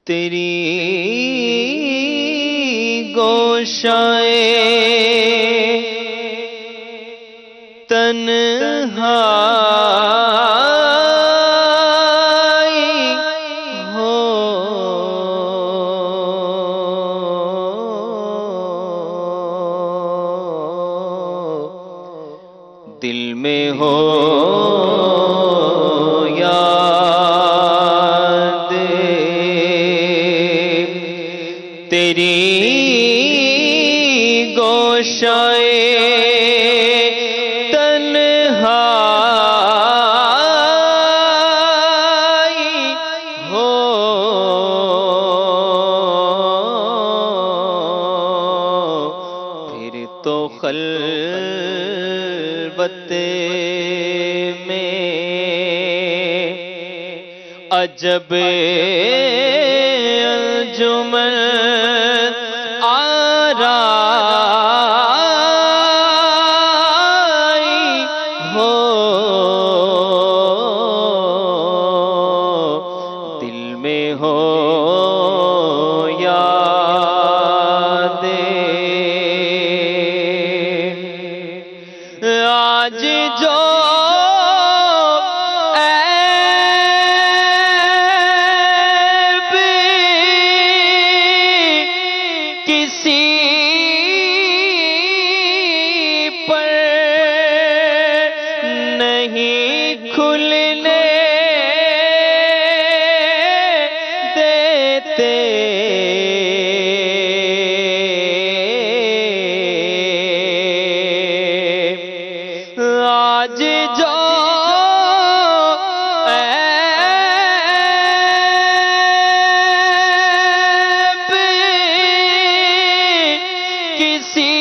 تیری گوشائے تنہائی ہو، دل میں ہو یاد تیری گوشائے تنہائی ہو، پھر تو خلوت میں عجب انجمن آرائی ہو، دل میں ہو یاد آج جو کھلنے دیتے، آج جو عیب کسی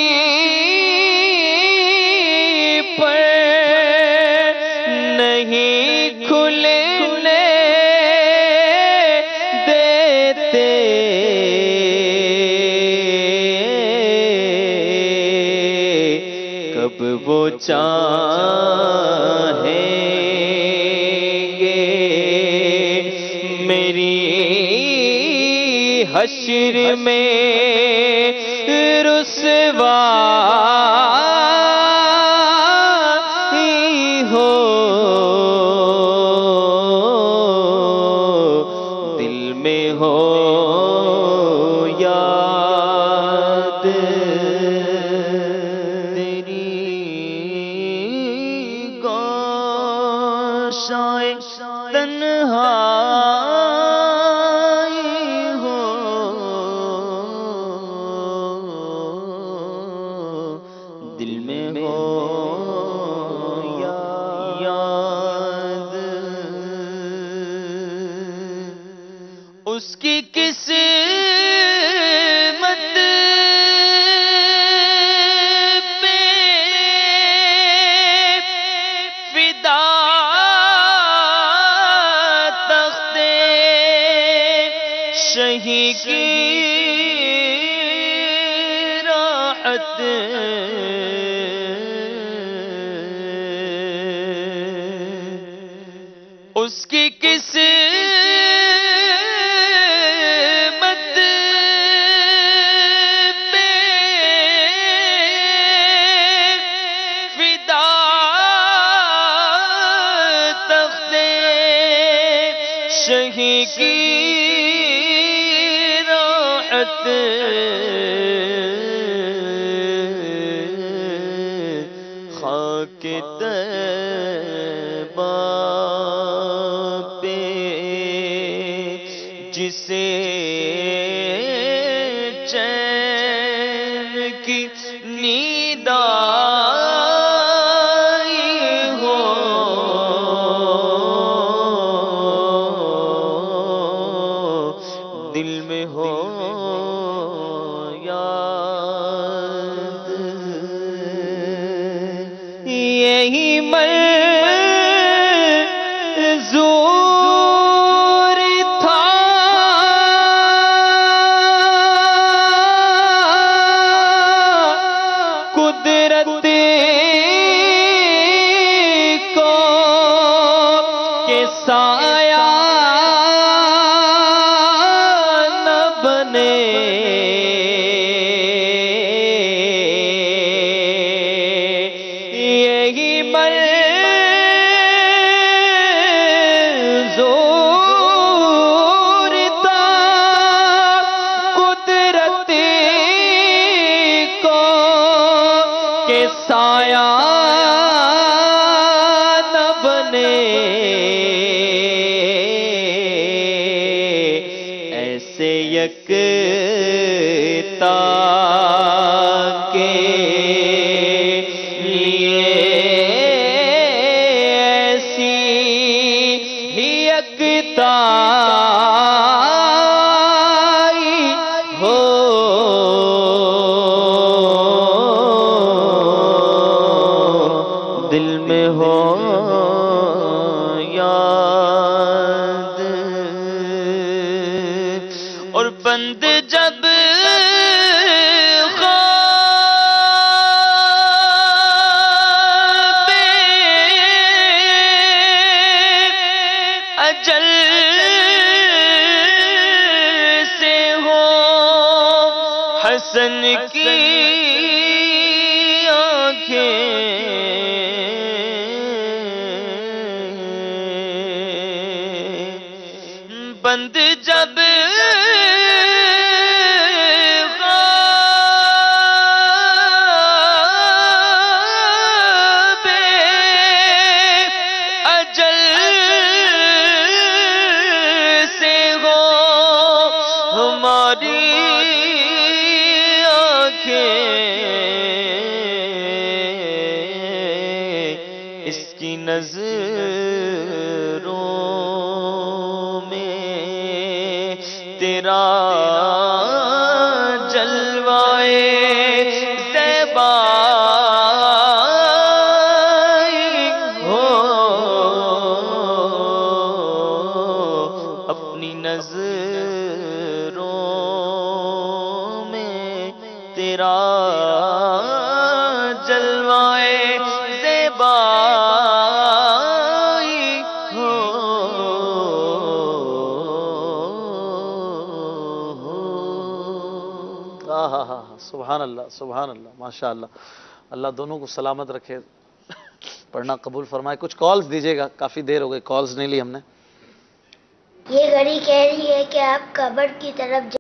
نہیں کھلنے دیتے، کب وہ چاہیں گے میری حشر میں رسوائی ہو، دل میں ہو یاد تیری گوشائے تنہائی ہو، دل میں ہو یاد اس کی قسمت پہ فدا تخت شہی کی راحت، اس کی قسمت پہ فدا تخت شہی کی راحت، خاک طیبہ پہ جسے چین کی نیند آئی ہو، دل میں ہو یاد یہی منظور تھا قدرت سایہ نہ بنے، یہی منظور تھا قدرت کو کہ سایہ نہ بنے، ایسے یکتا کے لیے ایسی ہی یکتائی ہو، دل میں ہو یاد، اور بند جب خواب اجل سے ہو، حسن کی آنکھیں بند جب خواب اجل سے ہو، ہماری آنکھیں اس کی نظروں تیرا جلوائے زیبائی ہو، اپنی نظروں میں تیرا جلوائے زیبائی ہو۔ سبحان اللہ، سبحان اللہ، ماشاء اللہ، اللہ دونوں کو سلامت رکھے، پڑھنا قبول فرمائے۔ کچھ کالز دیجیے گا، کافی دیر ہو گئی، کالز نہیں لی ہم نے۔ یہ گھڑی کہہ رہی ہے کہ آپ قبر کی طرف